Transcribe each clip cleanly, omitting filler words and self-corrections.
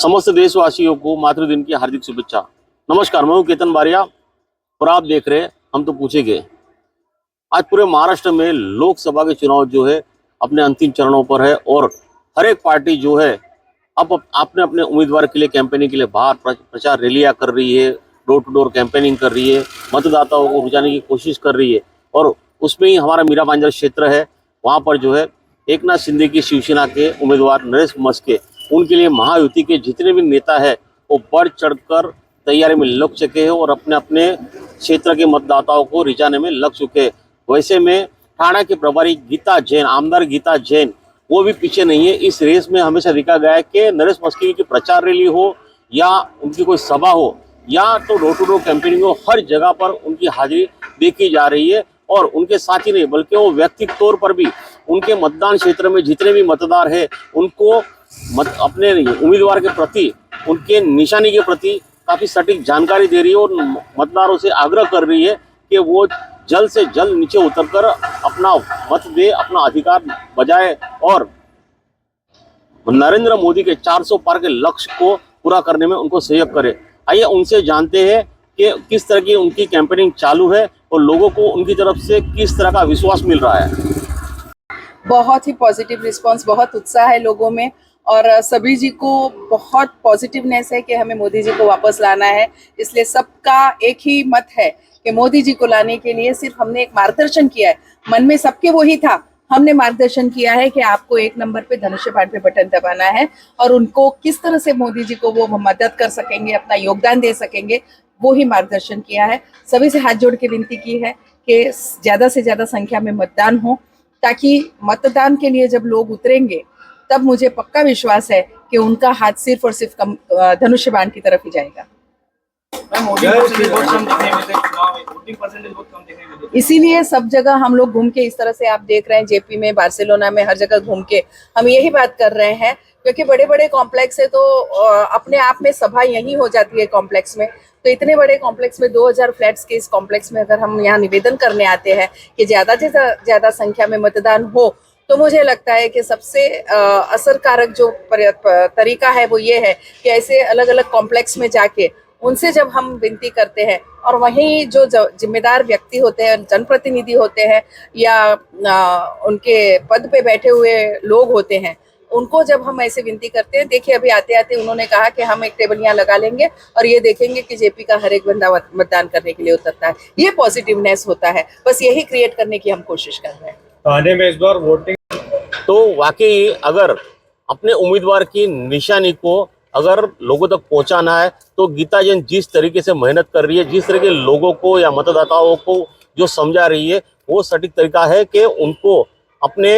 समस्त देशवासियों को मातृ दिन की हार्दिक शुभेच्छा। नमस्कार, मैं हूं केतन बारिया और आप देख रहे हैं हम तो पूछेंगे। आज पूरे महाराष्ट्र में लोकसभा के चुनाव जो है अपने अंतिम चरणों पर है और हर एक पार्टी जो है अब अपने अपने उम्मीदवार के लिए कैंपेनिंग के लिए बाहर प्रचार रैलियां कर रही है, डोर टू डोर कैंपेनिंग कर रही है, मतदाताओं को रुझाने की कोशिश कर रही है। और उसमें ही हमारा मीरा भांजर क्षेत्र है, वहाँ पर जो है एकनाथ शिंदे की शिवसेना के उम्मीदवार नरेश मस्के, उनके लिए महायुति के जितने भी नेता है वो बढ़ चढ़कर तैयारी में लग चुके हैं और अपने अपने क्षेत्र के मतदाताओं को रिझाने में लग चुके हैं। वैसे में ठाणा के प्रभारी गीता जैन, आमदार गीता जैन, वो भी पीछे नहीं है। इस रेस में हमेशा देखा गया है कि नरेश मस्के की प्रचार रैली हो या उनकी कोई सभा हो या तो डोर टू डोर कैंपेनिंग हो, हर जगह पर उनकी हाजिरी देखी जा रही है। और उनके साथ ही नहीं बल्कि वो व्यक्तिगत तौर पर भी उनके मतदान क्षेत्र में जितने भी मतदार हैं उनको अपने उम्मीदवार के प्रति, उनके निशानी के प्रति काफ़ी सटीक जानकारी दे रही है और मतदारों से आग्रह कर रही है कि वो जल्द से जल्द नीचे उतरकर अपना मत दे, अपना अधिकार बजाए और नरेंद्र मोदी के 400 पार के लक्ष्य को पूरा करने में उनको सहयोग करे। आइए उनसे जानते हैं कि किस तरह की उनकी कैंपेनिंग चालू है और लोगों को उनकी तरफ से किस तरह का विश्वास मिल रहा है। बहुत ही पॉजिटिव रिस्पांस, बहुत उत्साह है लोगों में और सभी जी को बहुत पॉजिटिवनेस है कि हमें मोदी जी को वापस लाना है। इसलिए सबका एक ही मत है कि मोदी जी को लाने के लिए सिर्फ हमने एक मार्गदर्शन किया है, मन में सबके वही था। हमने मार्गदर्शन किया है कि आपको 1 नंबर पे धनुष्य बाण पे बटन दबाना है और उनको किस तरह से मोदी जी को वो मदद कर सकेंगे, अपना योगदान दे सकेंगे, वो ही मार्गदर्शन किया है। सभी से हाथ जोड़ के विनती की है कि ज़्यादा से ज़्यादा संख्या में मतदान हो, ताकि मतदान के लिए जब लोग उतरेंगे तब मुझे पक्का विश्वास है कि उनका हाथ सिर्फ और सिर्फ धनुष्य बाण की तरफ ही जाएगा। इसीलिए सब जगह हम लोग घूम के, इस तरह से आप देख रहे हैं जेपी में, बार्सिलोना में, हर जगह घूम के हम यही बात कर रहे हैं, क्योंकि बड़े बड़े कॉम्प्लेक्स है तो अपने आप में सभा यही हो जाती है कॉम्प्लेक्स में। तो इतने बड़े कॉम्प्लेक्स में 2000 फ्लैट्स के इस कॉम्प्लेक्स में अगर हम यहाँ निवेदन करने आते हैं कि ज़्यादा से ज़्यादा संख्या में मतदान हो, तो मुझे लगता है कि सबसे असरकारक जो तरीका है वो ये है कि ऐसे अलग अलग कॉम्प्लेक्स में जाके उनसे जब हम विनती करते हैं और वहीं जो जिम्मेदार व्यक्ति होते हैं, जनप्रतिनिधि होते हैं या उनके पद पे बैठे हुए लोग होते हैं, उनको जब हम ऐसे विनती करते हैं, देखिए अभी आते आते उन्होंने कहा कि हम एक टेबल यहाँ लगा लेंगे और ये देखेंगे कि जेपी का हर एक बंदा मतदान करने के लिए उतरता है। ये पॉजिटिवनेस होता है, बस यही क्रिएट करने की हम कोशिश कर रहे हैं। थाने में इस बार वोटिंग तो वाकई अगर अपने उम्मीदवार की निशानी को अगर लोगों तक पहुंचाना है तो गीता जैन जिस तरीके से मेहनत कर रही है, जिस तरह के लोगों को या मतदाताओं को जो समझा रही है, वो सटीक तरीका है कि उनको अपने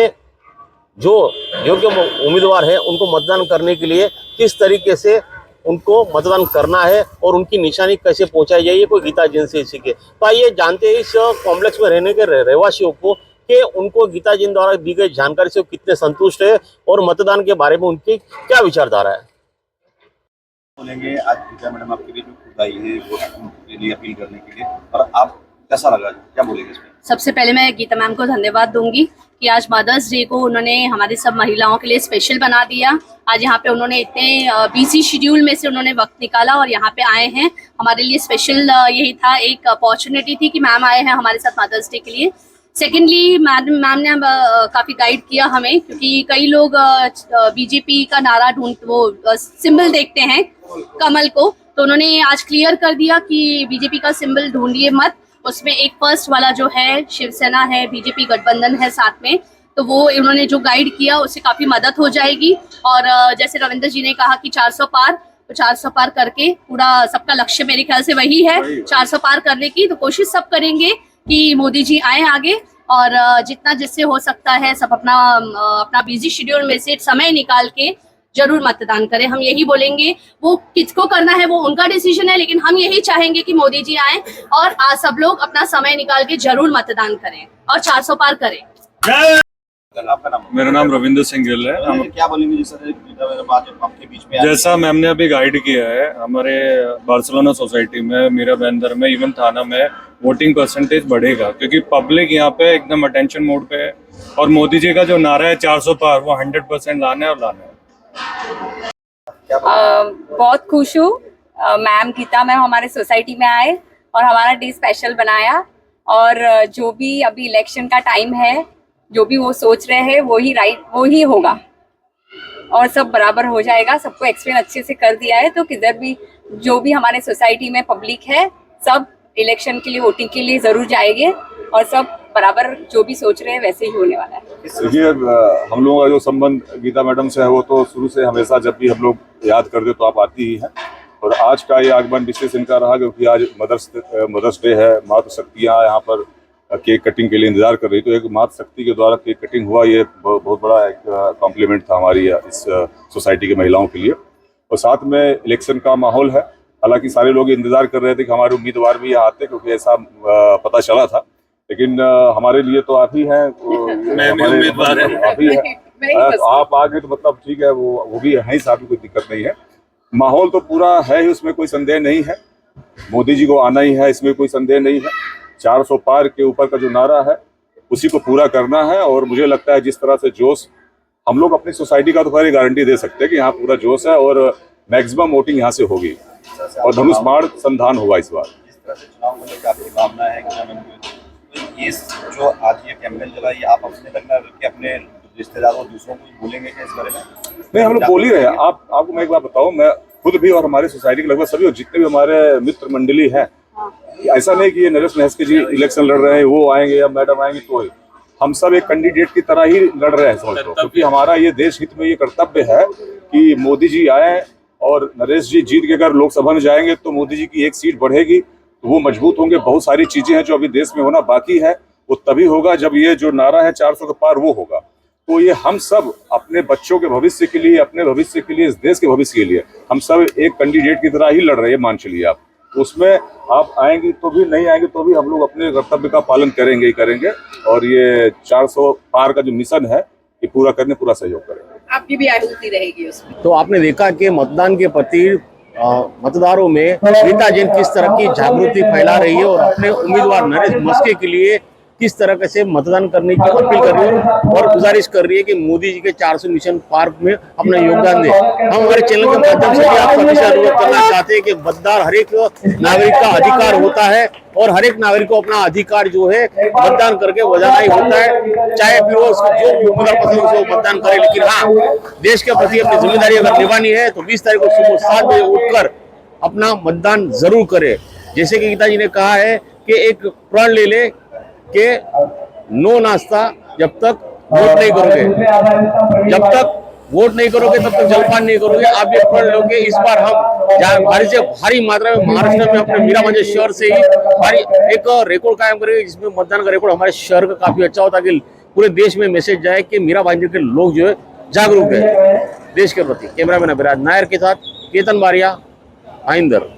जो योग्य उम्मीदवार है उनको मतदान करने के लिए किस तरीके से उनको मतदान करना है और उनकी निशानी कैसे पहुंचाई जाए, कोई गीता जैन से सीखे। तो आइए जानते हैं इस कॉम्प्लेक्स में रहने के रहवासियों को कि उनको गीता जैन द्वारा दी गई जानकारी से कितने संतुष्ट है और मतदान के बारे में उनकी क्या विचारधारा है। बोलेंगे आज गीता मैडम आपके लिए जो खुद आई है वोट के लिए अपील करने के लिए, और आप कैसा लगा, क्या बोलेंगे इसमें? सबसे पहले मैं गीता मैम को धन्यवाद दूंगी कि आज मदर्स डे को उन्होंने हमारी सब महिलाओं के लिए स्पेशल बना दिया। आज यहाँ पे उन्होंने इतने बिजी शेड्यूल में से उन्होंने वक्त निकाला और यहाँ पे आए हैं। हमारे लिए स्पेशल यही था, एक अपॉर्चुनिटी थी कि मैम आए हैं हमारे साथ मदर्स डे के लिए। सेकेंडली मैम ने काफ़ी गाइड किया हमें, क्योंकि कई लोग बीजेपी का नारा वो सिंबल देखते हैं कमल को, तो उन्होंने आज क्लियर कर दिया कि बीजेपी का सिंबल ढूंढिए मत, उसमें एक फर्स्ट वाला जो है शिवसेना है, बीजेपी गठबंधन है साथ में, तो वो उन्होंने जो गाइड किया उससे काफ़ी मदद हो जाएगी। और जैसे रविंद्र जी ने कहा कि 400 पार, तो 400 पार करके पूरा सबका लक्ष्य मेरे ख्याल से वही है, 400 पार करने की। तो कोशिश सब करेंगे कि मोदी जी आए आगे और जितना जिससे हो सकता है सब अपना बिजी शेड्यूल में से समय निकाल के जरूर मतदान करें। हम यही बोलेंगे, वो किसको करना है वो उनका डिसीजन है, लेकिन हम यही चाहेंगे कि मोदी जी आए और आज सब लोग अपना समय निकाल के जरूर मतदान करें और 400 पार करें। आपका नाम? मेरा नाम रविंद्र सिंह गिल है। हम क्या बोलेंगे आपके बीच में? जैसा मैम ने अभी गाइड किया है, हमारे बार्सिलोना सोसाइटी में, मीरा भांजर में, इवन थाना में वोटिंग परसेंटेज बढ़ेगा, क्योंकि पब्लिक यहाँ पे एकदम अटेंशन मोड पे है और मोदी जी का जो नारा है 400 पार, वो 100% लाना है और लाना है। बहुत खुश हूँ। मैम गीता मैम हमारे सोसाइटी में आए और हमारा डे स्पेशल बनाया, और जो भी अभी इलेक्शन का टाइम है, जो भी वो सोच रहे हैं वो ही होगा और सब बराबर हो जाएगा। सबको एक्सप्लेन अच्छे से कर दिया है, तो किधर भी जो भी हमारे सोसाइटी में पब्लिक है सब इलेक्शन के लिए वोटिंग के लिए जरूर जाएंगे और सब बराबर जो भी सोच रहे हैं वैसे ही होने वाला है। देखिए, हम लोगों का जो संबंध गीता मैडम से है वो तो शुरू से हमेशा जब भी हम लोग याद करते तो आप आती ही हैं, और आज का ये आगमन विशेष इनका रहा क्योंकि आज मदर्स डे है। मातृशक्तियाँ यहाँ पर केक कटिंग के लिए इंतजार कर रही, तो एक मातृशक्ति के द्वारा केक कटिंग हुआ, ये बहुत बड़ा एक कॉम्प्लीमेंट था हमारी इस सोसाइटी की महिलाओं के लिए। और साथ में इलेक्शन का माहौल है, हालांकि सारे लोग इंतजार कर रहे थे कि हमारे उम्मीदवार भी यहाँ आते, क्योंकि ऐसा पता चला था, लेकिन हमारे लिए तो आप ही हैं, उम्मीदवार हैं। आप ही हैं, आप आ गए तो मतलब ठीक है, वो भी है ही, साथ में कोई दिक्कत नहीं है। माहौल तो पूरा है ही, उसमें कोई संदेह नहीं है। मोदी जी को आना ही है, इसमें कोई संदेह नहीं है। 400 पार के ऊपर का जो नारा है उसी को पूरा करना है, और मुझे लगता है जिस तरह से जोश हम लोग अपनी सोसाइटी का तो खैर गारंटी दे सकते हैं कि यहाँ पूरा जोश है और मैक्सिमम वोटिंग यहाँ से होगी और धनुष बाण संधान होगा इस बार। जिस तरह से चुनाव को लेकर आपकी भावना है कि ये जो आज ये कैंपेन चला, ये आप अपने लगना कि अपने रिश्तेदारों दूसरों को बोलेंगे क्या इस बारे में? नहीं, हम लोग बोल ही रहे हैं। आपको मैं एक बात बताऊं, मैं खुद भी और हमारे सोसाइटी के लगभग सभी और जितने भी हमारे मित्र मंडली हैं, ऐसा नहीं कि ये नरेश महस्के जी इलेक्शन लड़ रहे हैं, वो आएंगे या मैडम आएंगे, तो हम सब एक कैंडिडेट की तरह ही लड़ रहे हैं समझ लो, क्योंकि हमारा ये देश हित में ये कर्तव्य है कि मोदी जी आए और नरेश जी जीत के अगर लोकसभा में जाएंगे तो मोदी जी की एक सीट बढ़ेगी, तो वो मजबूत होंगे। बहुत सारी चीजें हैं जो अभी देश में होना बाकी है, वो तभी होगा जब ये जो नारा है 400 के पार वो होगा। तो ये हम सब अपने बच्चों के भविष्य के लिए, अपने भविष्य के लिए, इस देश के भविष्य के लिए हम सब एक कैंडिडेट की तरह ही लड़ रहे हैं, मान चलिए आप। उसमें आप आएंगे तो भी, नहीं आएंगे तो भी हम लोग अपने कर्तव्य का पालन करेंगे ही करेंगे, और ये 400 पार का जो मिशन है ये पूरा करने पूरा सहयोग करेंगे। आपकी भी आहुति रहेगी उसमें। तो आपने देखा कि मतदान के प्रति मतदारों में गीता जैन किस तरह की जागृति फैला रही है और अपने उम्मीदवार नरेश महस्के के लिए किस तरह से मतदान करने की अपील कर रही है और गुजारिश कर रही है कि मोदी जी के 400 मिशन पार में अपना योगदान दे। हम हमारे चैनल के माध्यम से भी आप सभी से अनुरोध करना चाहते हैं कि मतदान हर एक नागरिक का अधिकार होता है और हर एक नागरिक को अपना अधिकार जो है मतदान करके बजाना ही होता है, चाहे फिर वो जो उम्मीदवार पसंद हो मतदान करे। लेकिन हाँ, देश के प्रति अपनी जिम्मेदारी अगर निभानी है तो 20 तारीख को सुबह 7 बजे उठकर अपना मतदान जरूर करे। जैसे कि गीता जी ने कहा है कि एक प्रण ले ले कि नो नाश्ता जब तक वोट नहीं करोगे, जब तक वोट नहीं करोगे तब तक जलपान नहीं करोगे। आप ये पढ़ लोगे। इस बार हम भारी से भारी मात्रा में महाराष्ट्र में अपने मीराभांज शहर से ही भारी एक रिकॉर्ड कायम करेंगे, जिसमें मतदान का रिकॉर्ड हमारे शहर का काफी अच्छा हो, ताकि पूरे देश में मैसेज जाए कि मीराभांज के लोग जो है जागरूक है देश के प्रति। कैमरामैन अभिराज नायर के साथ केतन बारिया, आइंदर।